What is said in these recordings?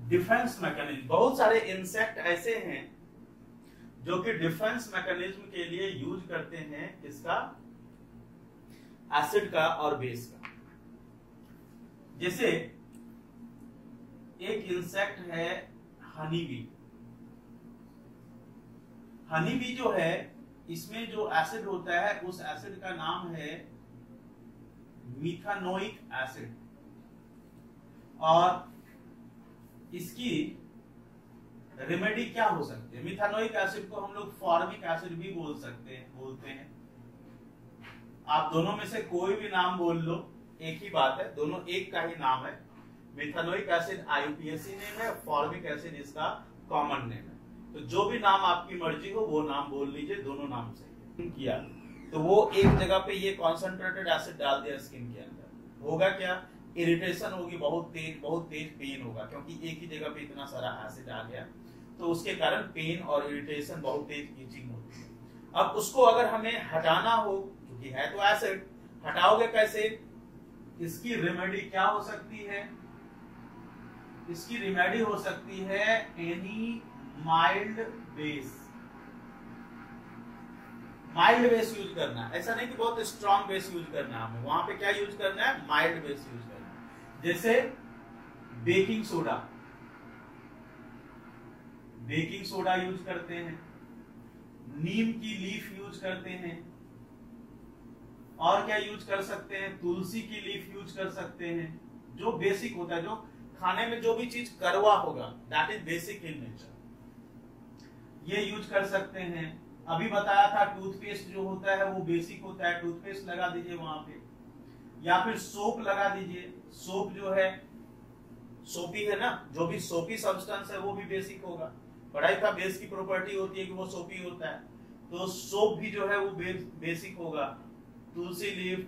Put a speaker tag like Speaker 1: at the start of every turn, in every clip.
Speaker 1: Defence mechanism, बहुत सारे insect ऐसे हैं जो कि डिफेंस मैकेनिज्म के लिए यूज करते हैं किसका, एसिड का और बेस का। जैसे एक इंसेक्ट है हनी बी। हनी बी जो है इसमें जो एसिड होता है उस एसिड का नाम है मिथानोइक एसिड, और इसकी रेमेडी क्या हो सकती है। मिथानोइक एसिड को हम लोग फॉर्मिक एसिड भी बोलते हैं। आप दोनों में से कोई भी नाम बोल लो, एक ही बात है, दोनों एक का ही नाम है। मिथानोइक एसिड IUPAC नेम है, फॉर्मिक एसिड इसका कॉमन नेम है। तो जो भी नाम आपकी मर्जी हो वो नाम बोल लीजिए, दोनों नाम सही किया। तो वो एक जगह पे ये कॉन्सेंट्रेटेड एसिड डाल दिया स्किन के अंदर, होगा क्या, इरिटेशन होगी, बहुत तेज पेन होगा, क्योंकि एक ही जगह पे इतना सारा एसिड आ गया, तो उसके कारण पेन और इरिटेशन, बहुत तेज इचिंग होती है। अब उसको अगर हमें हटाना हो, क्योंकि है तो एसिड, हटाओगे कैसे, इसकी रेमेडी क्या हो सकती है, इसकी रेमेडी हो सकती है any mild base. Mild base use करना है, ऐसा नहीं कि बहुत स्ट्रॉन्ग बेस यूज करना है, हमें वहां पे क्या यूज करना है, माइल्ड बेस यूज करना है। जैसे बेकिंग सोडा यूज करते हैं, नीम की लीफ यूज करते हैं, और क्या यूज कर सकते हैं, तुलसी की लीफ यूज कर सकते हैं। जो बेसिक होता है, जो खाने में जो भी चीज कड़वा होगा, that is basic in nature, ये यूज कर सकते हैं। अभी बताया था टूथपेस्ट जो होता है वो बेसिक होता है, टूथपेस्ट लगा दीजिए वहां पे, या फिर सोप लगा दीजिए। सोप जो है सोपी है ना, जो भी सोपी सब्सटेंस है वो भी बेसिक होगा। पढ़ाई का बेस की प्रॉपर्टी होती है कि वो सोपी होता है, तो सोप भी जो है वो बेसिक होगा। तुलसी लीफ,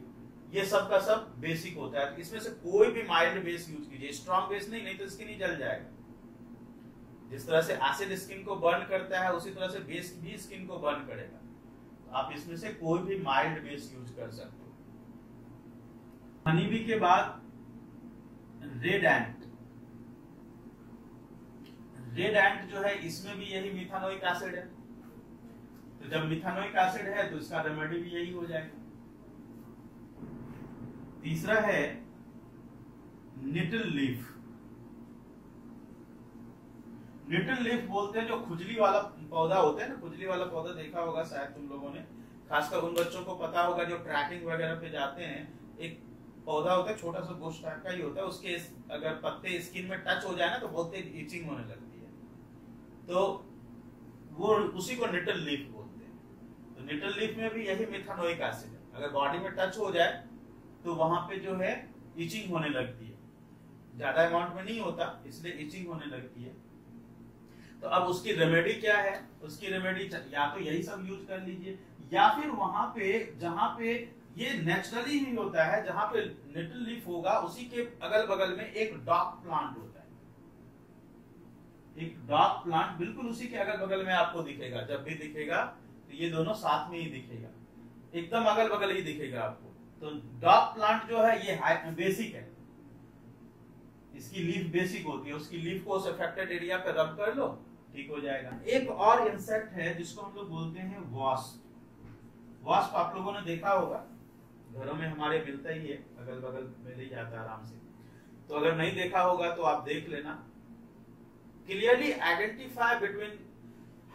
Speaker 1: ये सब का सब बेसिक होता है। इसमें से कोई भी माइल्ड बेस यूज कीजिए, स्ट्रॉन्ग बेस नहीं तो स्किन ही जल जाएगा। जिस तरह से एसिड स्किन को बर्न करता है, उसी तरह से बेस भी स्किन को बर्न करेगा। तो आप इसमें से कोई भी माइल्ड बेस यूज कर सकते हो। हनी बी के बाद रेड एंट। रेड एंट जो है इसमें भी यही मिथानोइक एसिड है, तो जब मिथानोइक एसिड है तो इसका रेमेडी भी यही हो जाएगा। तीसरा है निटल लीफ। निटल लीफ बोलते हैं जो खुजली वाला पौधा होता है ना, खुजली वाला पौधा देखा होगा शायद तुम लोगों ने, खासकर उन बच्चों को पता होगा जो ट्रैकिंग वगैरह पे जाते हैं। एक पौधा होता है, छोटा सा बुश टाइप का ही होता है, उसके अगर पत्ते स्किन में टच हो जाए ना तो बहुत तेज इचिंग होने लगती है, तो वो उसी को निटल लीफ बोलते हैं। तो निटल लीफ में भी यही मिथानोइक एसिड है, अगर बॉडी में टच हो जाए तो वहां पे जो है इचिंग होने लगती है, ज्यादा अमाउंट में नहीं होता इसलिए इचिंग होने लगती है। तो अब उसकी रेमेडी क्या है, उसकी रेमेडी या तो यही सब यूज कर लीजिए, या फिर वहां पे जहां पे ये नेचुरली ही होता है, जहां पे निटल लीफ होगा उसी के अगल बगल में एक डॉग प्लांट होता है। एक डॉग प्लांट बिल्कुल उसी के अगल बगल में आपको दिखेगा, जब भी दिखेगा तो ये दोनों साथ में ही दिखेगा, एकदम अगल बगल ही दिखेगा आपको। तो डॉग प्लांट जो है ये बेसिक है, इसकी लीफ बेसिक होती है, उसकी लीफ को उस अफेक्टेड एरिया पे रब कर लो, ठीक हो जाएगा। एक और इंसेक्ट है जिसको हम लोग बोलते हैं वास्प। वास्प आप लोगों ने देखा होगा, घरों में हमारे मिलता ही है, अगल बगल मिल ही जाता है आराम से। तो अगर नहीं देखा होगा तो आप देख लेना। Clearly identify between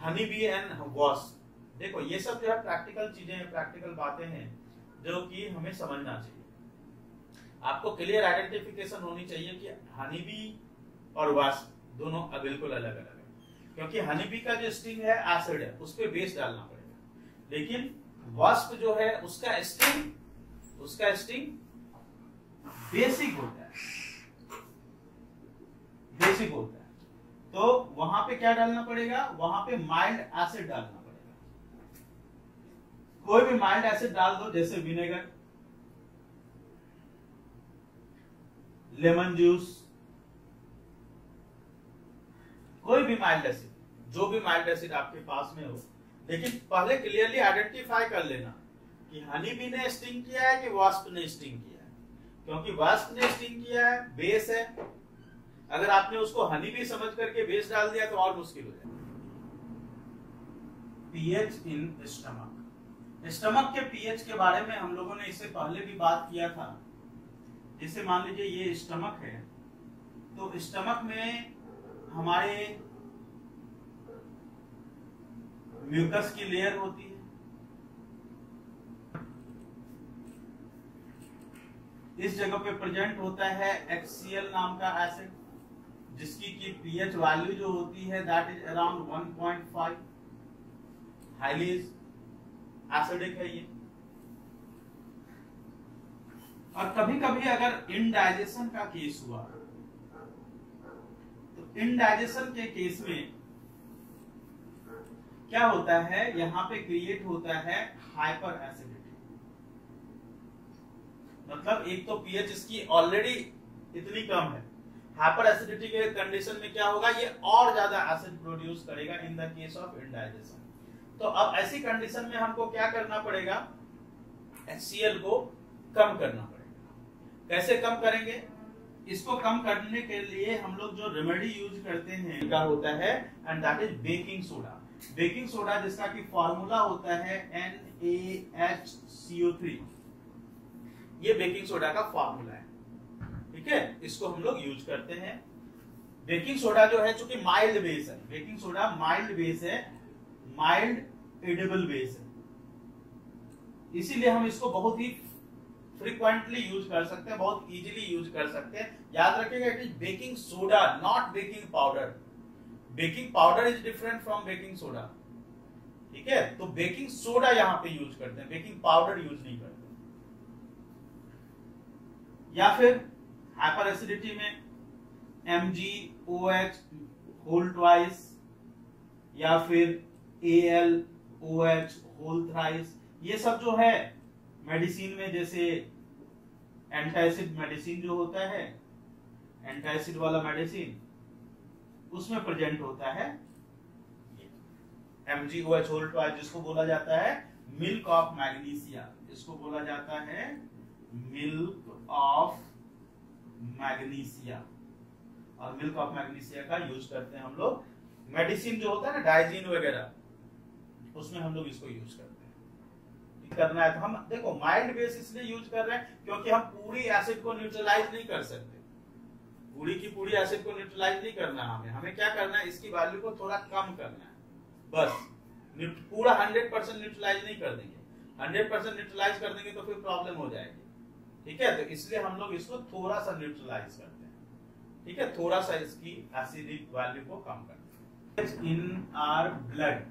Speaker 1: honey bee and wasp. देखो ये सब जो है प्रैक्टिकल चीजें हैं, प्रैक्टिकल बातें हैं जो कि हमें समझना चाहिए। आपको क्लियर आइडेंटिफिकेशन होनी चाहिए कि हनी बी और वास्प दोनों बिल्कुल अलग अलग है, क्योंकि हनी बी का जो स्टिंग है एसिड है, उस पर बेस डालना पड़ेगा, लेकिन वास्प जो है उसका स्टिंग बेसिक होता है, बेसिक होता है। तो वहां पे क्या डालना पड़ेगा, वहां पे माइल्ड एसिड डालना पड़ेगा। कोई भी माइल्ड एसिड डाल दो, जैसे विनेगर, लेमन जूस, कोई भी माइल्ड एसिड, जो भी माइल्ड एसिड आपके पास में हो। लेकिन पहले क्लियरली आइडेंटिफाई कर लेना कि हनी बी ने स्टिंग किया है कि वास्प ने स्टिंग किया है, क्योंकि वास्प ने स्टिंग किया है, बेस है, अगर आपने उसको हनी भी समझ करके बेस डाल दिया तो और मुश्किल हो जाएगा। PH in stomach. स्टमक के पीएच के बारे में हम लोगों ने इससे पहले भी बात किया था। जैसे मान लीजिए ये स्टमक है, तो स्टमक में हमारे म्यूकस की लेयर होती है। इस जगह पे प्रेजेंट होता है HCl नाम का एसिड, जिसकी की पीएच वैल्यू जो होती है that is around 1.5, highly acidic है ये। और कभी कभी अगर इनडाइजेशन का केस हुआ, तो इनडाइजेशन के केस में क्या होता है, यहां पे क्रिएट होता है हाइपर एसिडिटी। मतलब एक तो पीएच इसकी ऑलरेडी इतनी कम है, हाइपर एसिडिटी के कंडीशन में क्या होगा, ये और ज्यादा एसिड प्रोड्यूस करेगा in the case of indigestion. तो अब ऐसी कंडीशन में हमको क्या करना पड़ेगा, HCl को कम करना पड़ेगा। कैसे कम करेंगे, इसको कम करने के लिए हम लोग जो रेमेडी यूज करते हैं क्या होता है, and that is baking soda. Baking soda जिसका कि फॉर्मूला होता है NaHCO3, ये बेकिंग सोडा का फॉर्मूला है, ठीक है। इसको हम लोग यूज करते हैं। बेकिंग सोडा जो है चूंकि माइल्ड बेस है, बेकिंग सोडा माइल्ड बेस है, माइल्ड एडिबल बेस है, इसीलिए हम इसको बहुत ही फ्रीक्वेंटली यूज कर सकते हैं, बहुत इजीली यूज कर सकते हैं। याद रखिएगा it is baking soda not baking powder. Baking powder is different from baking soda, ठीक है। तो बेकिंग सोडा यहां पे यूज करते हैं, बेकिंग पाउडर यूज नहीं करते। या फिर हाइपर एसिडिटी में MgOH होल ट्वाइस, या फिर AlOH होल थ्राइस, ये सब जो है मेडिसिन में, जैसे एंटासिड मेडिसिन जो होता है, एंटासिड वाला मेडिसिन, उसमें प्रेजेंट होता है MgOH होल ट्वाइस, जिसको बोला जाता है मिल्क ऑफ मैग्नीशिया। इसको बोला जाता है मिल्क ऑफ मैग्नीशिया। और मिल्क ऑफ मैग्नीशिया का यूज करते हैं हम लोग मेडिसिन जो होता है ना, डाइजीन वगैरह, उसमें हम लोग इसको यूज करते हैं। करना है तो हम देखो माइल्ड बेस इसलिए यूज कर रहे हैं क्योंकि हम पूरी एसिड को न्यूट्रलाइज नहीं कर सकते, पूरी की पूरी एसिड को न्यूट्रलाइज नहीं करना। हमें क्या करना है, इसकी वैल्यू को थोड़ा कम करना है बस। पूरा 100% न्यूट्रलाइज नहीं कर देंगे, 100% न्यूट्रलाइज कर देंगे तो फिर प्रॉब्लम हो जाएगी, ठीक है। तो इसलिए हम लोग इसको थोड़ा सा न्यूट्रलाइज करते हैं, ठीक है, थोड़ा सा इसकी एसिडिक वैल्यू को कम करते हैं। इन आवर ब्लड,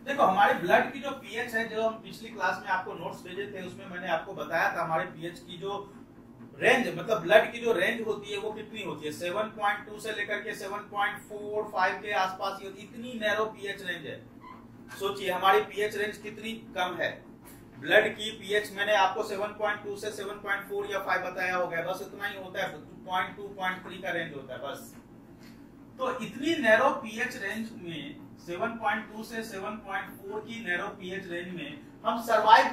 Speaker 1: देखो हमारे ब्लड की जो पीएच है, जो हम पिछली क्लास में आपको नोट्स भेजे थे, उसमें मैंने आपको बताया था हमारे पीएच की जो रेंज, मतलब ब्लड की जो रेंज होती है वो कितनी होती है, 7.2 से लेकर के 7.45 के आसपास ही होती है। इतनी नैरो पीएच रेंज है। सोचिए हमारी पीएच रेंज कितनी कम है। ब्लड की पीएच मैंने आपको 7.2 से 7.4 या 5 बताया होगा, बस इतना ही होता है, 0.2 0.3 का रेंज होता है बस। तो इतनी नैरो पीएच रेंज में 7.2 से 7.4 की नैरो पीएच रेंज में हम सरवाइव,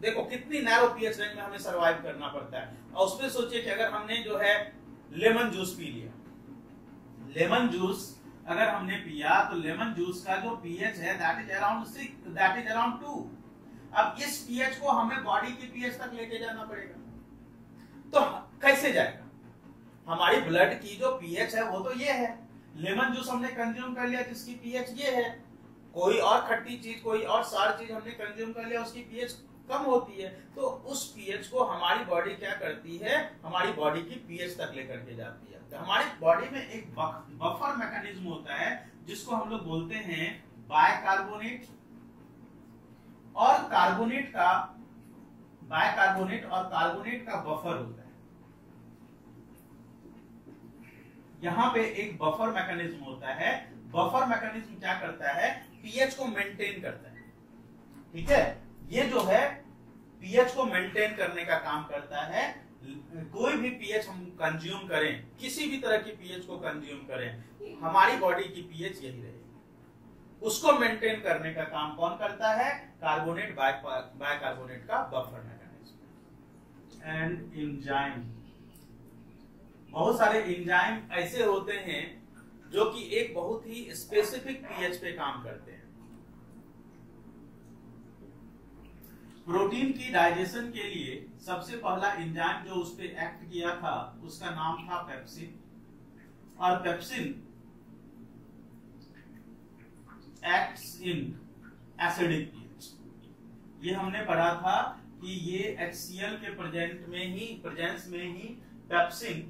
Speaker 1: देखो कितनी नैरो पीएच रेंज में हमें सरवाइव करना पड़ता है। और उसमें सोचिए कि अगर हमने जो है लेमन जूस पी लिया, लेमन जूस अगर हमने पिया, तो लेमन जूस का जो पीएच है that is around 6, that is around 2। अब इस पीएच को हमें बॉडी की पीएच तक लेके जाना पड़ेगा, तो कैसे जाएगा? हमारी ब्लड की जो पीएच है वो तो ये है, लेमन जूस हमने कंज्यूम कर लिया जिसकी पीएच ये है, कोई और खट्टी चीज, कोई और सार चीज हमने कंज्यूम कर लिया, उसकी पीएच कम होती है। तो उस पीएच को हमारी बॉडी क्या करती है, हमारी बॉडी की पीएच तक लेकर के जाती है। तो हमारी बॉडी में एक बफर मैकेनिज्म होता है जिसको हम लोग बोलते हैं बायकार्बोनेट और कार्बोनेट का, बायकार्बोनेट और कार्बोनेट का बफर होता है। यहां पे एक बफर मैकेनिज्म होता है। बफर मैकेनिज्म क्या करता है, पीएच को मेंटेन करता है, ठीक है। ये जो है पीएच को मेंटेन करने का काम करता है। कोई भी पीएच हम कंज्यूम करें, किसी भी तरह की पीएच को कंज्यूम करें, हमारी बॉडी की पीएच यही रहेगी। उसको मेंटेन करने का काम कौन करता है, कार्बोनेट, बायकार्बोनेट का बफर मैकेनिज्म। एंड एंजाइम, बहुत सारे एंजाइम ऐसे होते हैं जो कि एक बहुत ही स्पेसिफिक पीएच पे काम करते हैं। प्रोटीन की डाइजेशन के लिए सबसे पहला एंजाइम जो उस पे एक्ट किया था उसका नाम था पेप्सिन, और pepsin acts in acidic pH. ये हमने पढ़ा था कि ये HCl के प्रेजेंस में ही पेप्सिन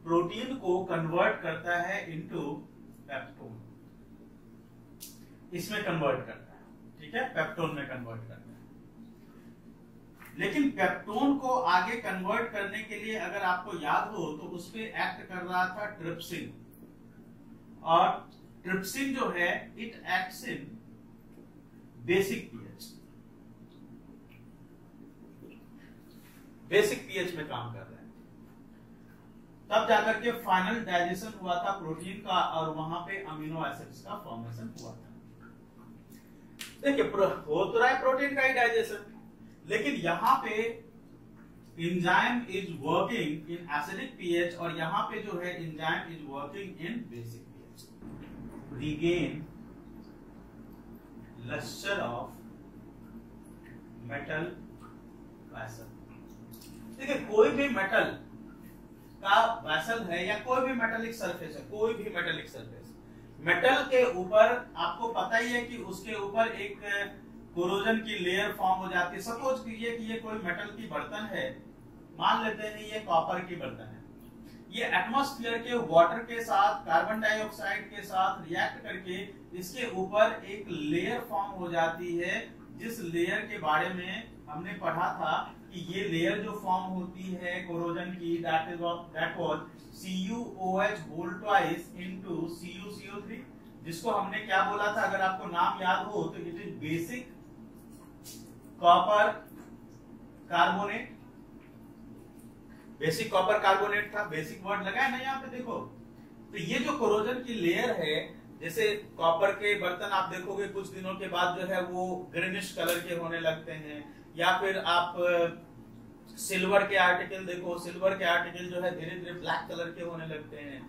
Speaker 1: प्रोटीन को कन्वर्ट करता है इनटू पेप्टोन, इसमें कन्वर्ट करता है, ठीक है, पेप्टोन में कन्वर्ट करता है। लेकिन पेप्टोन को आगे कन्वर्ट करने के लिए अगर आपको याद हो तो उस पे एक्ट कर रहा था ट्रिप्सिन, और ट्रिप्सिन जो है it acts in basic pH, basic pH में काम कर रहा है। तब जाकर के फाइनल डाइजेशन हुआ था प्रोटीन का, और वहां पे अमीनो एसिड्स का फॉर्मेशन हुआ था। देखिए हो तो रहा है प्रोटीन का ही डाइजेशन, लेकिन यहां पे enzyme is working in acidic pH, और यहां पे जो है enzyme is working in basic pH. Regain lustre of metal vessel. देखिए कोई भी मेटल का वेसल है या कोई भी मेटेलिक सरफेस है, कोई भी मेटेलिक सरफेस, मेटल के ऊपर आपको पता ही है कि उसके ऊपर एक कोरोजन की लेयर फॉर्म हो जाती है। सपोज कीजिए कि ये कोई मेटल की बर्तन है, मान लेते हैं ये कॉपर की बर्तन है, ये एटमॉस्फेयर के वाटर के साथ, कार्बन डाइऑक्साइड के साथ रिएक्ट करके इसके ऊपर एक लेयर फॉर्म हो जाती है, जिस लेयर के बारे में हमने पढ़ा था कि ये लेयर जो फॉर्म होती है कोरोजन की, that was CuOH whole twice into CuCO3, जिसको हमने क्या बोला था, अगर आपको नाम याद हो तो it is basic copper carbonate. Basic copper carbonate था, बेसिक वर्ड लगा है ना यहाँ पे देखो। तो ये जो कोरोजन की लेयर है, जैसे कॉपर के बर्तन आप देखोगे कुछ दिनों के बाद जो है वो ग्रीनिश कलर के होने लगते हैं, या फिर आप सिल्वर के आर्टिकल देखो, सिल्वर के आर्टिकल जो है धीरे धीरे ब्लैक कलर के होने लगते हैं।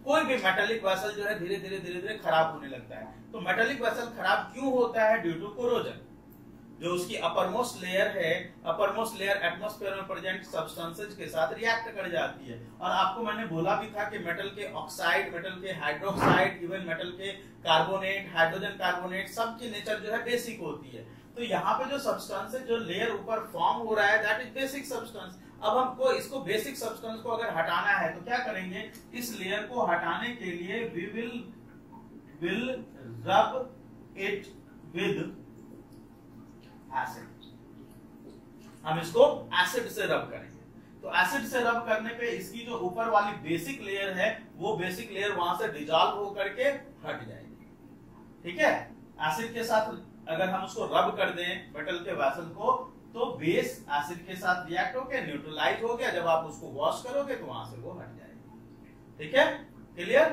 Speaker 1: कोई भी मेटालिक वेसल जो है धीरे धीरे खराब होने लगता है। तो मेटालिक वेसल खराब क्यों होता है? Due to corrosion. जो उसकी अपरमोस्ट लेयर है, अपरमोस्ट लेयर एटमॉस्फेयर में प्रेजेंट सब्सटेंसेस के साथ रिएक्ट कर जाती है। और आपको मैंने बोला भी था कि मेटल के ऑक्साइड, मेटल के हाइड्रोक्साइड, इवन मेटल के कार्बोनेट, हाइड्रोजन कार्बोनेट, सबकी नेचर जो है बेसिक होती है। तो यहाँ पे जो सब्सटेंस है, जो लेयर ऊपर फॉर्म हो रहा है, दैट इज बेसिक सब्सटेंस। अब हमको इसको बेसिक सब्सटेंस को अगर हटाना है तो क्या करेंगे? इस लेयर को हटाने के लिए we will rub it with acid. हम इसको एसिड से रब करेंगे। तो एसिड से रब करने पे इसकी जो ऊपर वाली बेसिक लेयर है, वो बेसिक लेयर वहां से डिजॉल्व होकर के हट जाएगी। ठीक है, एसिड के साथ अगर हम उसको रब कर दें मेटल के वेसल को, तो बेस एसिड के साथ रिएक्ट होकर न्यूट्रलाइज हो गया। जब आप उसको वॉश करोगे तो वहां से वो हट जाएगी। ठीक है, क्लियर?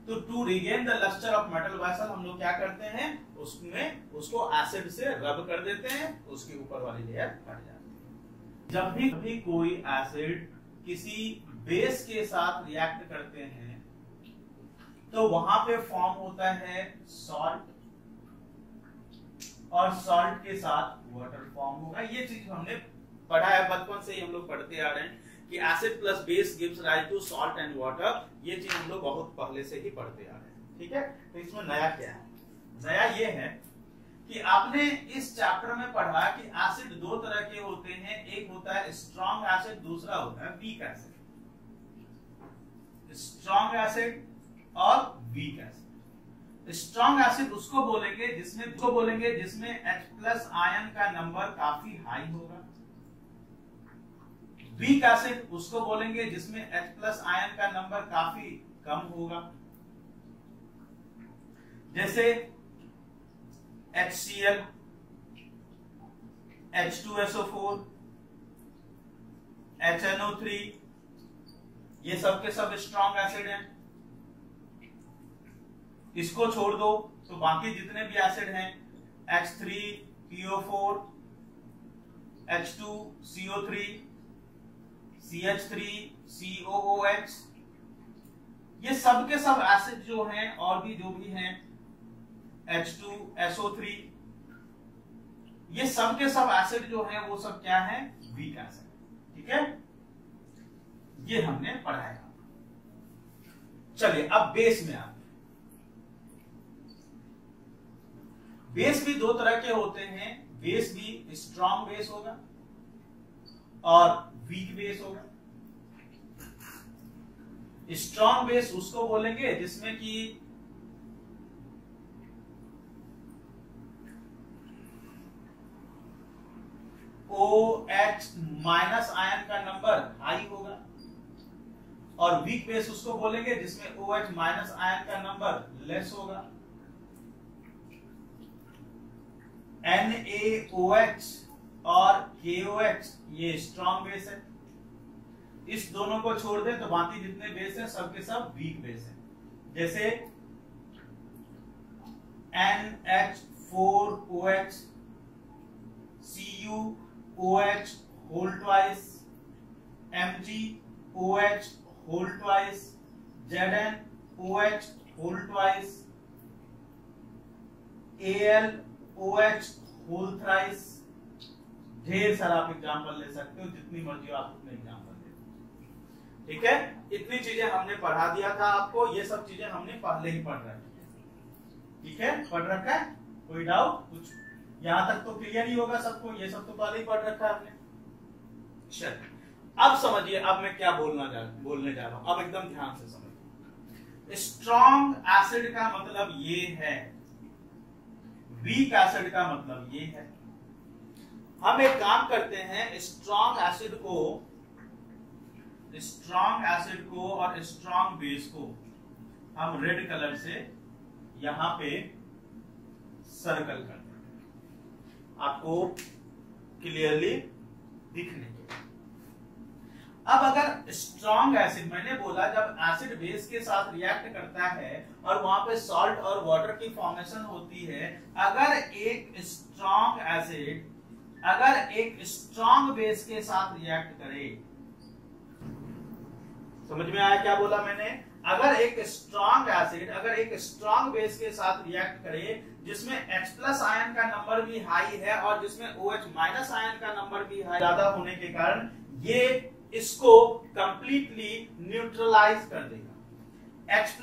Speaker 1: तो to regain the lustre of metal vessel हम लोग क्या करते हैं, उसमें उसको एसिड से रब कर देते हैं, उसके ऊपर वाली लेयर हट जाती है। जब भी कोई एसिड किसी बेस के साथ रिएक्ट करते हैं तो वहां पे फॉर्म होता है सॉल्ट, और सॉल्ट के साथ वाटर फॉर्म होगा। ये चीज हमने पढ़ा है, बचपन से ही हम लोग पढ़ते आ रहे हैं कि acid plus base gives rise to salt and water. ये चीज हम लोग बहुत पहले से ही पढ़ते आ रहे हैं। ठीक है, तो इसमें नया क्या है? नया ये है कि आपने इस चैप्टर में पढ़ा कि एसिड दो तरह के होते हैं, एक होता है स्ट्रॉन्ग एसिड, दूसरा होता है वीक एसिड। स्ट्रॉन्ग एसिड और वीक एसिड। स्ट्रॉन्ग एसिड उसको बोलेंगे जिसमें H+ आयन का नंबर काफी हाई होगा। वीक एसिड उसको बोलेंगे जिसमें H+ आयन का नंबर काफी कम होगा। जैसे HCl, H2SO4, HNO3, ये सब के सब स्ट्रॉन्ग एसिड हैं। इसको छोड़ दो तो बाकी जितने भी एसिड हैं, H3PO4, H2CO3, CH3COOH, ये सब के सब एसिड जो हैं और भी जो भी हैं H2SO3, ये सब के सब एसिड जो हैं वो सब क्या है? Weak acid. ठीक है, ये हमने पढ़ाया। चलिए अब बेस में आते हैं। बेस भी दो तरह के होते हैं, बेस भी स्ट्रॉन्ग बेस होगा और वीक बेस होगा। स्ट्रॉन्ग बेस उसको बोलेंगे जिसमें कि OH माइनस आयन का नंबर हाई होगा, और वीक बेस उसको बोलेंगे जिसमें OH माइनस आयन का नंबर लेस होगा। NaOH और KOH ये स्ट्रॉन्ग बेस है। इस दोनों को छोड़ दे तो बाकी जितने बेस हैं सबके सब वीक बेस हैं। जैसे NH4OH, CuOH whole twice, MgOH whole twice, ZnOH whole twice, AlOH whole thrice. ढेर सारा आप एग्जाम्पल ले सकते हो, जितनी मर्जी आप उतने एग्जाम्पल ले। ठीक है, इतनी चीजें हमने पढ़ा दिया था आपको, ये सब चीजें हमने पहले ही पढ़ रखी है। ठीक है, पढ़ रखा है, कोई डाउट? कुछ यहां तक तो क्लियर ही होगा सबको, ये सब तो पहले ही पढ़ रखा है आपने। चलिए अब समझिए, अब मैं क्या बोलने जा रहा हूं, अब एकदम ध्यान से समझिए। स्ट्रॉन्ग एसिड का मतलब ये है, वीक एसिड का मतलब ये है। हम एक काम करते हैं, स्ट्रॉन्ग एसिड को और स्ट्रॉन्ग बेस को हम रेड कलर से यहां पे सर्कल करते हैं, आपको क्लियरली दिखने के। अब अगर स्ट्रॉन्ग एसिड, मैंने बोला जब एसिड बेस के साथ रिएक्ट करता है और वहां पे सॉल्ट और वाटर की फॉर्मेशन होती है, अगर एक स्ट्रॉन्ग बेस के साथ रिएक्ट करे, समझ में आया क्या बोला मैंने? अगर एक स्ट्रॉन्ग बेस के साथ रिएक्ट करे जिसमें H+ आयन का नंबर भी हाई है और जिसमें OH माइनस आयन का नंबर भी हाई ज्यादा होने के कारण ये इसको कंप्लीटली न्यूट्रलाइज कर देगा। H+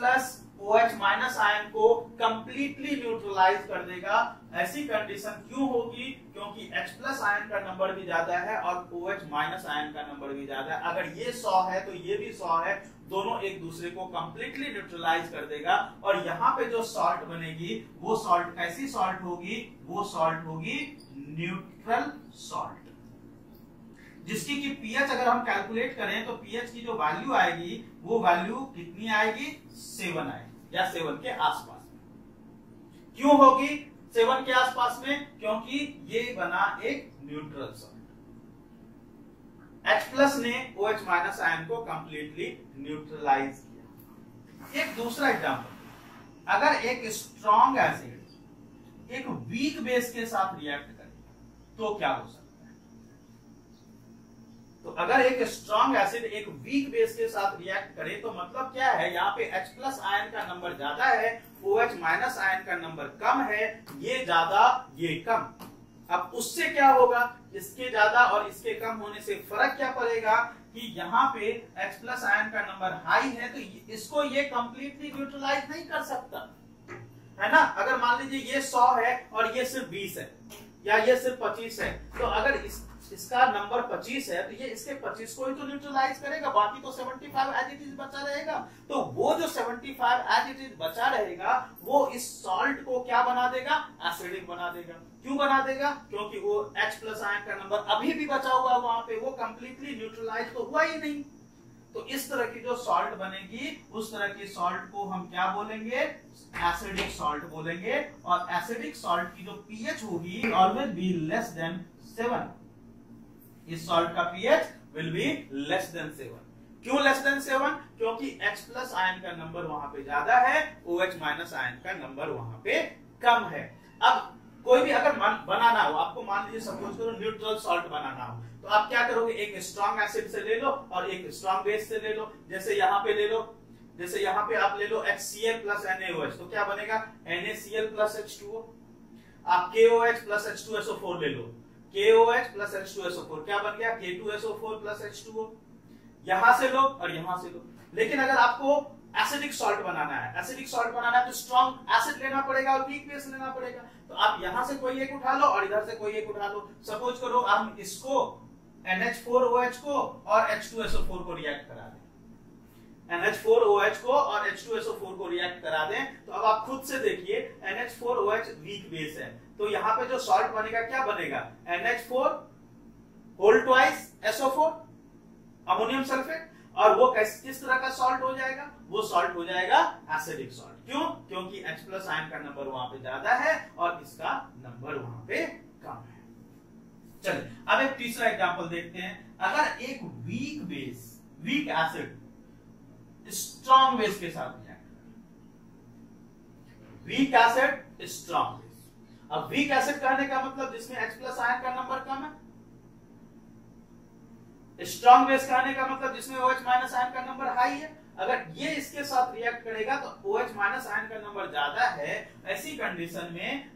Speaker 1: OH माइनस आयन को कंप्लीटली न्यूट्रलाइज कर देगा। ऐसी कंडीशन क्यों होगी? क्योंकि H+ आयन का नंबर भी ज्यादा है और OH माइनस आयन का नंबर भी ज्यादा है। अगर ये 100 है तो ये भी 100 है, दोनों एक दूसरे को कंप्लीटली न्यूट्रलाइज कर देगा। और यहाँ पे जो सॉल्ट बनेगी वो सॉल्ट कैसी सॉल्ट होगी? वो सॉल्ट होगी न्यूट्रल सॉल्ट, जिसकी की पीएच अगर हम कैलकुलेट करें तो पीएच की जो वैल्यू आएगी वो वैल्यू कितनी आएगी? 7 आएगी, या 7 के आसपास में। क्यों होगी 7 के आसपास में? क्योंकि ये बना एक न्यूट्रल सॉल्ट। H+ ने OH माइनस आयन को कंप्लीटली न्यूट्रलाइज किया। एक दूसरा एग्जांपल, अगर एक स्ट्रॉन्ग एसिड एक वीक बेस के साथ रिएक्ट करे तो क्या हो सकता है? तो अगर एक स्ट्रॉन्ग एसिड एक वीक बेस के साथ रिएक्ट करे तो मतलब क्या है? यहाँ पे H+ आयन का नंबर ज्यादा है, OH माइनस आयन का नंबर कम है, ये ज्यादा ये कम। अब उससे क्या होगा? इसके ज्यादा और इसके कम होने से फर्क क्या पड़ेगा कि यहाँ पे H+ आयन का नंबर हाई है तो इसको ये कंप्लीटली न्यूट्रलाइज नहीं कर सकता, है ना? अगर मान लीजिए ये 100 है और ये सिर्फ 20 है या ये सिर्फ 25 है, तो अगर इसका नंबर 25 है तो ये इसके 25 को ही तो न्यूट्रलाइज करेगा, बाकी तो 75 एज इट इज बचा रहेगा। तो वो जो 75 एज इट इज बचा रहेगा वो इस सॉल्ट को क्या बना देगा? एसिडिक बना देगा। क्यों बना देगा? क्योंकि वो H+ आयन का नंबर अभी भी बचा हुआ है वहां पे, वो कंप्लीटली न्यूट्रलाइज तो हुआ ही नहीं। तो इस तरह की जो सॉल्ट बनेगी उस तरह की सॉल्ट को हम क्या बोलेंगे? एसिडिक सॉल्ट बोलेंगे। और एसिडिक सॉल्ट की जो पीएच होगी ऑलवेज बी लेस देन 7। इस सॉल्ट का pH will be less than 7। क्यों लेस देन 7? क्योंकि H+ आयन का नंबर वहां पे ज्यादा है, OH माइनस आयन का नंबर वहां पे कम है। अब कोई भी अगर बनाना हो आपको, मान लीजिए सपोज करो न्यूट्रल सॉल्ट बनाना हो, तो आप क्या करोगे, एक स्ट्रॉन्ग एसिड से ले लो और एक स्ट्रॉन्ग बेस से ले लो। जैसे यहाँ पे ले लो, जैसे यहाँ पे आप ले लो HCl प्लस NaOH, तो क्या बनेगा NaCl प्लस H2O। आप KOH प्लस H2SO4 ले लो, KOH प्लस H2SO4 क्या बन गया K2SO4 प्लस H2O। यहां से लो और यहां से लो। लेकिन अगर आपको एसिडिक सॉल्ट बनाना है, एसिडिक सॉल्ट बनाना है तो स्ट्रॉन्ग एसिड लेना पड़ेगा और वीक बेस लेना पड़ेगा। तो आप यहां से कोई एक उठा लो और इधर से कोई एक उठा लो। सपोज करो हम इसको NH4OH को और H2SO4 को रिएक्ट करा दें, NH4OH को और H2SO4 को रिएक्ट करा दें, तो अब आप खुद से देखिए NH4OH वीक बेस है, तो यहाँ पे जो सॉल्ट बनेगा क्या बनेगा NH4 whole twice SO4 ammonium sulphate. और वो किस तरह का सॉल्ट हो जाएगा, वो सॉल्ट हो जाएगा एसिडिक सॉल्ट। क्यों? क्योंकि H प्लस आयन का नंबर वहां पे ज्यादा है और इसका नंबर वहां पे कम है। चलिए अब एक तीसरा एग्जांपल देखते हैं। अगर एक weak base, weak acid strong base के साथ रिएक्ट करे, वीक एसिड स्ट्रॉन्ग बेस। अब वीक एसिड कहने का मतलब जिसमें H प्लस आयन का नंबर कम है, स्ट्रॉन्ग बेस कहने का मतलब जिसमें OH माइनस आयन का नंबर हाई है। अगर ये इसके साथ रिएक्ट करेगा तो OH माइनस आयन का नंबर ज्यादा है, ऐसी कंडीशन में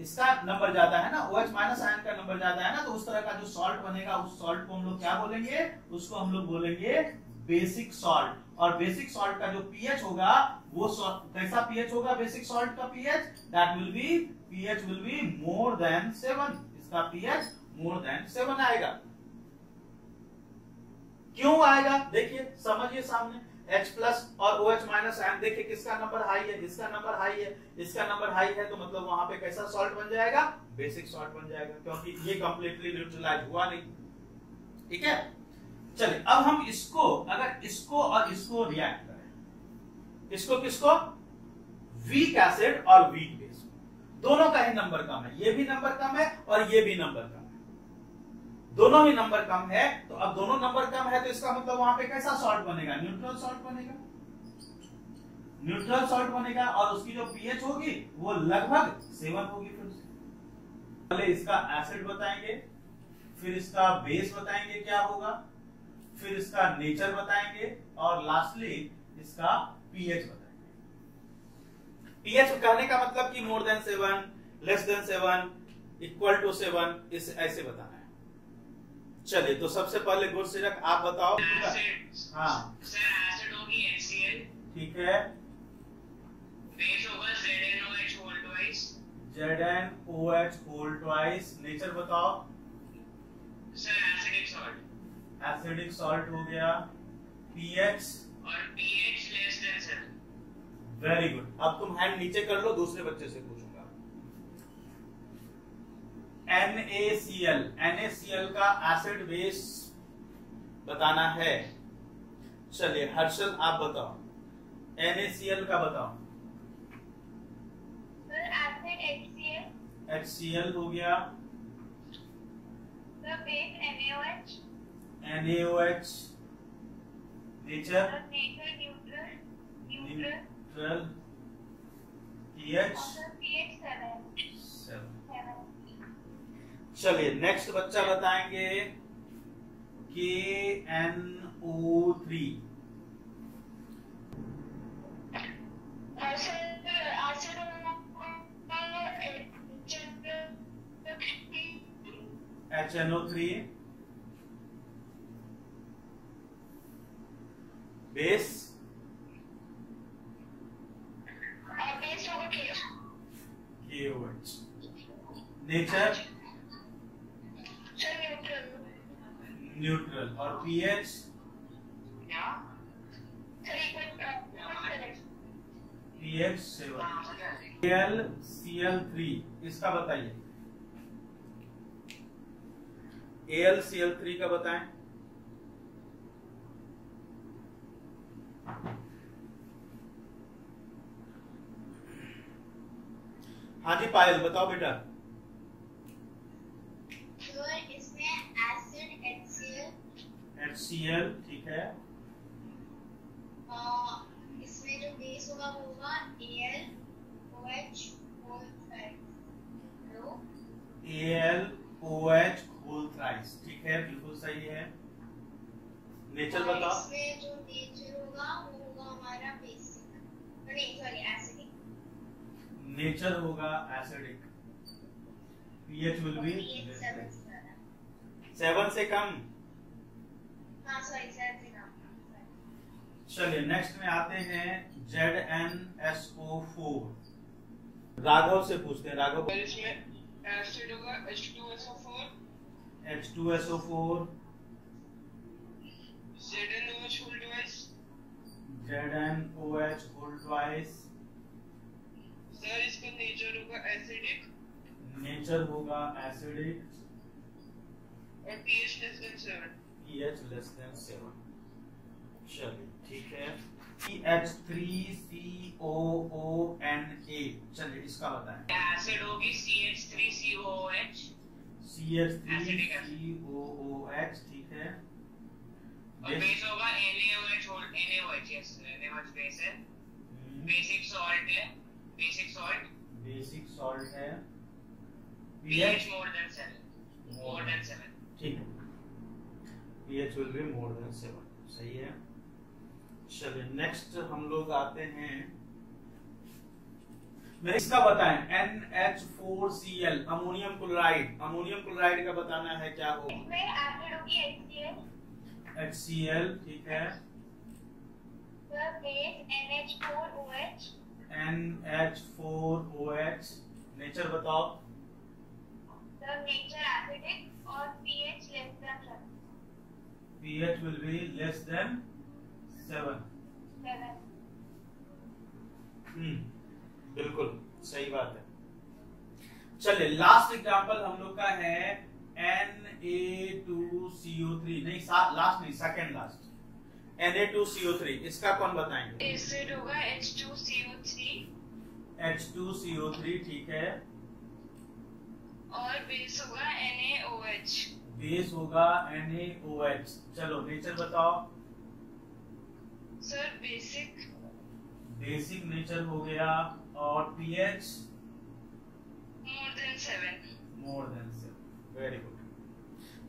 Speaker 1: इसका नंबर ज्यादा है ना, OH माइनस आयन का नंबर ज्यादा है ना, तो उस तरह का जो सॉल्ट बनेगा उस सॉल्ट को हम लोग क्या बोलेंगे, उसको हम लोग बोलेंगे बेसिक सॉल्ट। और बेसिक सॉल्ट का जो पीएच होगा वो कैसा पीएच होगा, बेसिक सॉल्ट का pH that will be, pH will be more than 7। इसका पीएच मोर देन 7 आएगा। क्यों आएगा देखिए, समझिए सामने H प्लस और OH माइनस आयन, देखिए किसका नंबर हाई है, इसका नंबर हाई है, इसका नंबर हाई है, तो मतलब वहां पे कैसा सॉल्ट बन जाएगा, बेसिक सॉल्ट बन जाएगा, क्योंकि ये कंप्लीटली न्यूट्रलाइज हुआ नहीं। ठीक है, चलिए अब हम इसको, अगर इसको और इसको रिएक्ट करें, इसको किसको, वीक एसिड और वीक बेस, दोनों का ही नंबर कम है, ये भी नंबर कम है और ये भी नंबर कम है, दोनों ही नंबर कम है। तो अब दोनों नंबर कम है तो इसका मतलब वहां पे कैसा सॉल्ट बनेगा, न्यूट्रल सॉल्ट बनेगा, न्यूट्रल सॉल्ट बनेगा। और उसकी जो पीएच होगी वो लगभग 7 होगी। फिर से पहले इसका एसिड बताएंगे, फिर इसका बेस बताएंगे क्या होगा, फिर इसका नेचर बताएंगे और लास्टली इसका पीएच बताएंगे। पीएच कहने का मतलब कि more than 7, less than 7, equal to 7, इस ऐसे बताना है। चलिए तो सबसे पहले गुरसिरक आप बताओ। हाँ
Speaker 2: सर, एसिड होगी HCl,
Speaker 1: ठीक है,
Speaker 2: बेस होगा ZnOH whole twice,
Speaker 1: ZnOH whole twice, nature बताओ।
Speaker 2: Sir acidic salt,
Speaker 1: acidic salt हो गया, पीएच
Speaker 2: और pH less than 7।
Speaker 1: Very good. अब तुम हैंड नीचे कर लो, दूसरे बच्चे से पूछूंगा। NaCl, NaCl का एसिड बेस बताना है। चलिए हर्षल आप बताओ, NaCl का बताओ।
Speaker 3: सर एसिड HCl,
Speaker 1: HCl हो गया,
Speaker 3: sir base NaOH,
Speaker 1: NaOH, nature
Speaker 3: sir nature neutral,
Speaker 1: neutral, pH
Speaker 3: और सर pH 7।
Speaker 1: चलिए नेक्स्ट बच्चा बताएंगे KNO3। HNO3, base KOH, nature neutral और पीएच पीएच 7। AlCl3 इसका बताइए, AlCl3 का बताएं। हाँ जी पायल बताओ बेटा। HCl ठीक है,
Speaker 3: इसमें जो बेस होगा वो होगा AlOH whole twice.
Speaker 1: ALOH whole thrice, ठीक है, बिल्कुल सही है। नेचर बताओ।
Speaker 3: इसमें जो नेचर होगा वो होगा हमारा बेसिक, नहीं सॉरी एसिडिक।
Speaker 1: नेचर होगा एसिडिक, pH विल बी 7 से कम।
Speaker 3: हाँ सॉरी 7 से कम।
Speaker 1: चलिए नेक्स्ट में आते हैं ZnSO4। राघव से पूछते हैं। राघव,
Speaker 2: इसमें एसिड होगा H2SO4,
Speaker 1: H2SO4,
Speaker 2: ZnOH whole twice.
Speaker 1: ZnOH whole twice.
Speaker 2: Sir इसका नेचर होगा एसिडिक
Speaker 1: नेचर होगा एसिडिक
Speaker 2: और pH less than 7।
Speaker 1: pH less than 7। चलिए ठीक है। CH3COONA, चलिए इसका बताएं।
Speaker 2: एसिड होगी CH3COOH।
Speaker 1: CH3COOH, ठीक है।
Speaker 2: और बेस होगा NaOH whole NaOH, yes NaOH base है। बेसिक सॉल्ट है, बेसिक सॉल्ट
Speaker 1: है।
Speaker 2: pH मोर देन 7,
Speaker 1: ठीक है, pH will be more than 7, सही है। चलिए नेक्स्ट हम लोग आते हैं, मेरे इसका बताएं। NH4Cl ammonium chloride, ammonium chloride का बताना है क्या होगा।
Speaker 3: इसमें एसिड होगी
Speaker 1: HCl, ठीक है।
Speaker 3: Sir base NH4OH।
Speaker 1: NH4OH, nature बताओ।
Speaker 3: सर नेचर एसिडिक और pH less than 7।
Speaker 1: pH will be less than 7। बिल्कुल सही बात है। चलिए लास्ट एग्जांपल हम लोग का है Na2CO3, नहीं लास्ट नहीं, सेकंड लास्ट। Na2CO3, इसका कौन बताएंगे।
Speaker 2: एसिड होगा H2CO3
Speaker 1: H2CO3, ठीक है।
Speaker 2: और बेस होगा NaOH।
Speaker 1: बेस होगा NaOH। चलो नेचर बताओ।
Speaker 2: सर बेसिक
Speaker 1: नेचर हो गया और pH
Speaker 2: more than 7।
Speaker 1: Very good.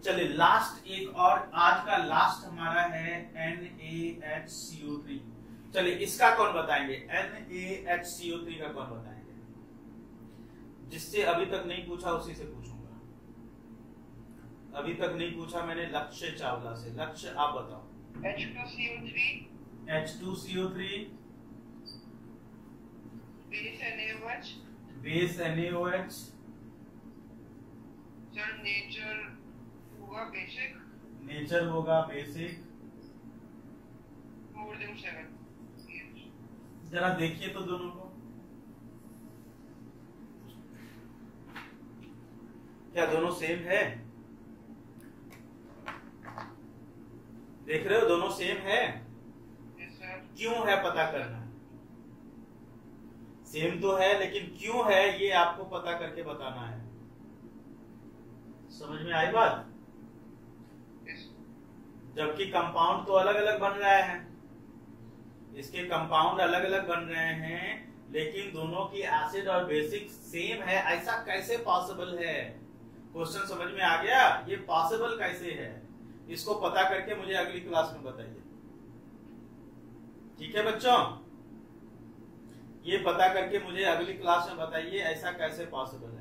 Speaker 1: चलिए लास्ट एक और आज का लास्ट हमारा है NaHCO3। चलिए इसका कौन बताएंगे। NaHCO3 का कौन बताएंगे। जिससे अभी तक नहीं पूछा उसी से पूछूंगा। अभी तक नहीं पूछा मैंने लक्ष्य चावला से। लक्ष्य आप बताओ।
Speaker 2: H2CO3
Speaker 1: base NaOH।
Speaker 2: Sir nature होगा
Speaker 1: बेसिक
Speaker 2: मोर देन 7।
Speaker 1: जरा देखिए तो दोनों को, क्या दोनों सेम है। देख रहे हो दोनों सेम है। क्यों है पता करना। सेम तो है लेकिन क्यों है ये आपको पता करके बताना है। समझ में आई बात। जबकि कंपाउंड तो अलग अलग बन रहे हैं, इसके कंपाउंड अलग अलग बन रहे हैं लेकिन दोनों की एसिड और बेसिक सेम है। ऐसा कैसे पॉसिबल है। क्वेश्चन समझ में आ गया। ये पॉसिबल कैसे है, इसको पता करके मुझे अगली क्लास में बताइए। ठीक है बच्चों, ये पता करके मुझे अगली क्लास में बताइए ऐसा कैसे पॉसिबल है।